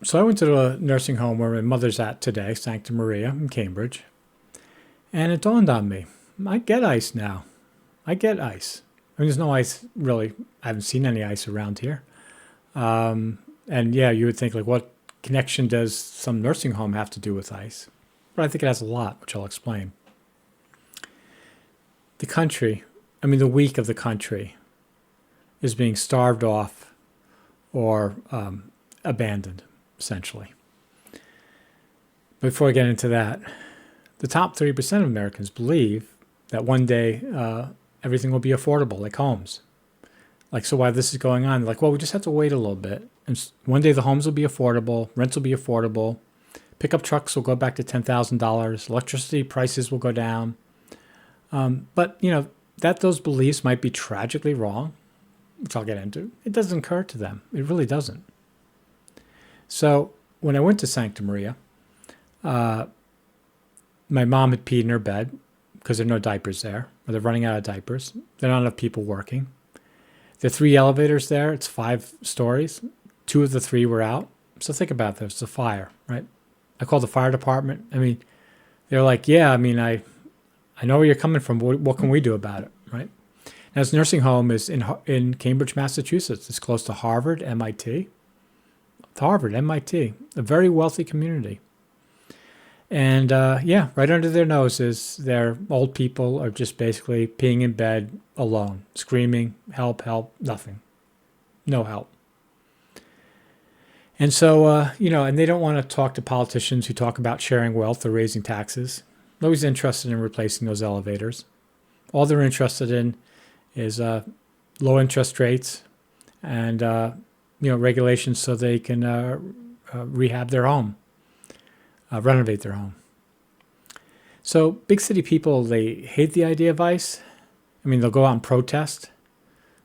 So I went to the nursing home where my mother's at today, Sancta Maria in Cambridge, and it dawned on me, I get ice now. I get ice. I mean, there's no ice really. I haven't seen any ice around here. And yeah, you would think like, what connection does some nursing home have to do with ice? But I think it has a lot, which I'll explain. The country, I mean, the weak of the country is being starved off or abandoned, essentially. Before I get into that, the top 30% of Americans believe that one day everything will be affordable, like homes. Like, so while this is going on, like, well, we just have to wait a little bit. And one day the homes will be affordable, rents will be affordable, pickup trucks will go back to $10,000, electricity prices will go down. But, that those beliefs might be tragically wrong, which I'll get into, it doesn't occur to them. It really doesn't. So when I went to Sancta Maria, my mom had peed in her bed because there are no diapers there, or they're running out of diapers. There are not enough people working. There are 3 elevators there. It's 5 stories. 2 of the 3 were out. So think about this. It's a fire, right? I called the fire department. I mean, they're like, yeah, I mean, I know where you're coming from. What can we do about it, right? Now, this nursing home is in Cambridge, Massachusetts. It's close to Harvard, MIT. Harvard, MIT, a very wealthy community. And yeah, right under their noses, their old people are just basically peeing in bed alone, screaming, help, help, nothing. No help. And so, and they don't want to talk to politicians who talk about sharing wealth or raising taxes. Nobody's interested in replacing those elevators. All they're interested in is low interest rates and, regulations so they can rehab their home. Renovate their home. So big city people, they hate the idea of ICE. I mean, they'll go out and protest,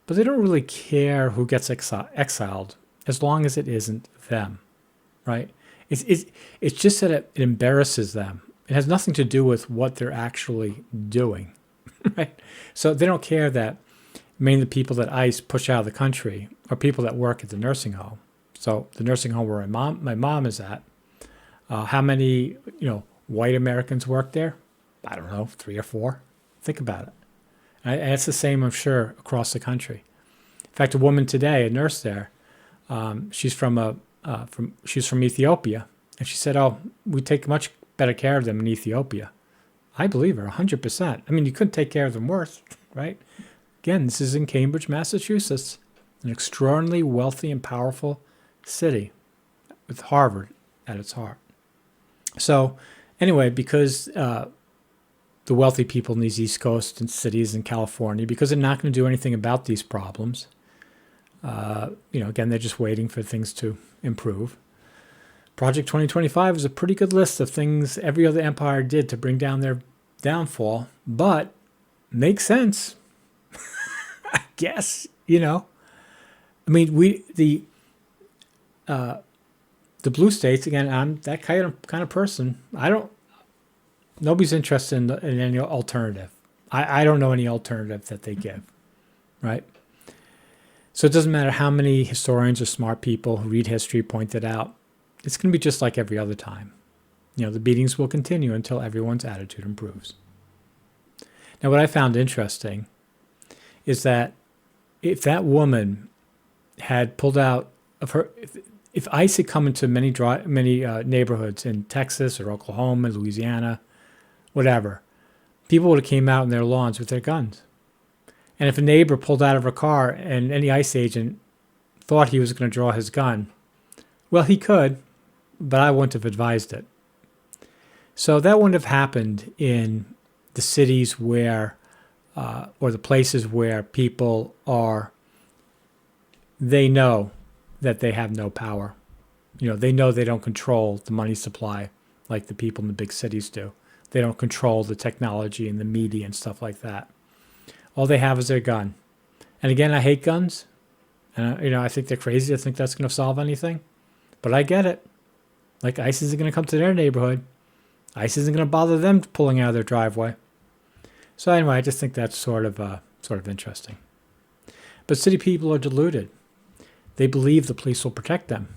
but they don't really care who gets exiled as long as it isn't them, right? It's just that it embarrasses them. It has nothing to do with what they're actually doing, right? So they don't care that mainly the people that ICE push out of the country are people that work at the nursing home. So the nursing home where my mom is at, how many, white Americans work there? I don't know, 3 or 4. Think about it. And it's the same, I'm sure, across the country. In fact, a woman today, a nurse there, she's from Ethiopia, and she said, "Oh, we take much better care of them in Ethiopia." I believe her 100%. I mean, you couldn't take care of them worse, right? Again, this is in Cambridge, Massachusetts, an extraordinarily wealthy and powerful city with Harvard at its heart. So anyway, because the wealthy people in these East Coast and cities in California, because they're not going to do anything about these problems, again, they're just waiting for things to improve. Project 2025 is a pretty good list of things every other empire did to bring down their downfall, but makes sense. I guess, I mean, the blue states, again, I'm that kind of person. Nobody's interested in any alternative. I don't know any alternative that they give, right? So it doesn't matter how many historians or smart people who read history point it out. It's going to be just like every other time. The beatings will continue until everyone's attitude improves. Now, what I found interesting is that if that woman had pulled out of her, if ICE had come into many neighborhoods in Texas or Oklahoma, Louisiana, whatever, people would have came out in their lawns with their guns. And if a neighbor pulled out of her car and any ICE agent thought he was going to draw his gun, well, he could, but I wouldn't have advised it. So that wouldn't have happened in the cities where, or the places where people they know that they have no power. They know they don't control the money supply like the people in the big cities do. They don't control the technology and the media and stuff like that. All they have is their gun. And again, I hate guns. And, I think they're crazy to think that's going to solve anything. But I get it. Like, ICE isn't going to come to their neighborhood. ICE isn't going to bother them pulling out of their driveway. So anyway, I just think that's sort of interesting. But city people are deluded. They believe the police will protect them.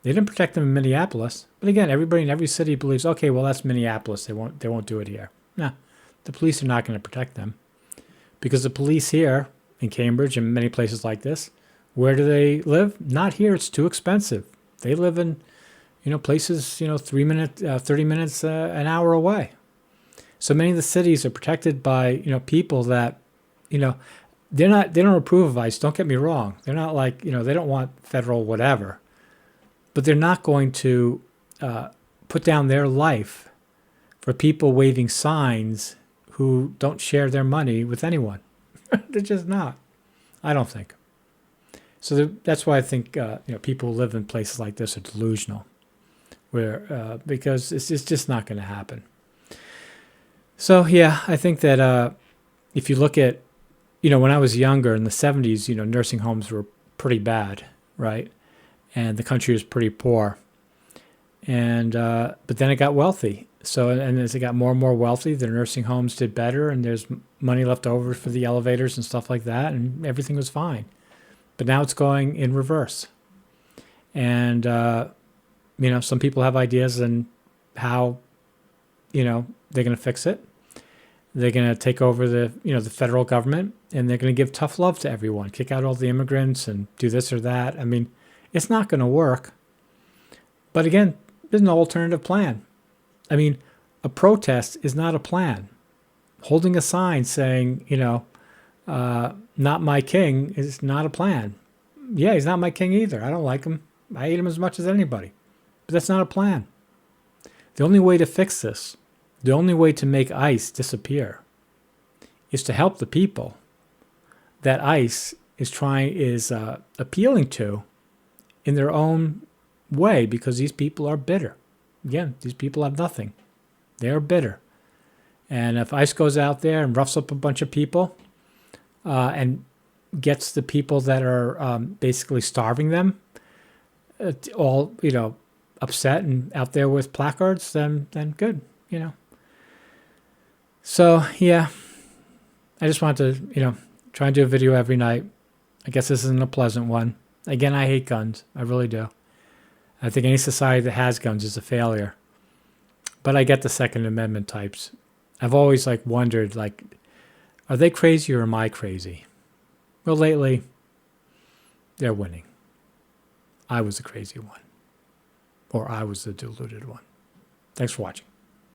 They didn't protect them in Minneapolis. But again, everybody in every city believes, okay, well, that's Minneapolis. They won't do it here. No, the police are not going to protect them because the police here in Cambridge and many places like this, where do they live? Not here. It's too expensive. They live in, places, 30 minutes, an hour away. So many of the cities are protected by, people that, they don't approve of ICE. Don't get me wrong. They're not like, they don't want federal whatever, but they're not going to put down their life for people waving signs who don't share their money with anyone. They're just not. I don't think. So that's why I think people who live in places like this are delusional, because it's just not going to happen. So yeah, I think that if you look at, when I was younger in the 70s, nursing homes were pretty bad, right? And the country was pretty poor. And but then it got wealthy. So, and as it got more and more wealthy, the nursing homes did better, and there's money left over for the elevators and stuff like that, and everything was fine. But now it's going in reverse. And some people have ideas on how, they're going to fix it. They're going to take over the federal government, and they're going to give tough love to everyone, kick out all the immigrants and do this or that. I mean, it's not going to work. But again, there's no alternative plan. I mean, a protest is not a plan. Holding a sign saying, not my king is not a plan. Yeah, he's not my king either. I don't like him. I hate him as much as anybody. But that's not a plan. The only way to fix this, the only way to make ICE disappear, is to help the people that ICE is appealing to in their own way, because these people are bitter. Again, these people have nothing. They are bitter. And if ICE goes out there and roughs up a bunch of people and gets the people that are basically starving them all, upset and out there with placards, then good, So, yeah, I just wanted to, try and do a video every night. I guess this isn't a pleasant one. Again, I hate guns. I really do. I think any society that has guns is a failure. But I get the Second Amendment types. I've always wondered, are they crazy or am I crazy? Well, lately, they're winning. I was the crazy one. Or I was the deluded one. Thanks for watching.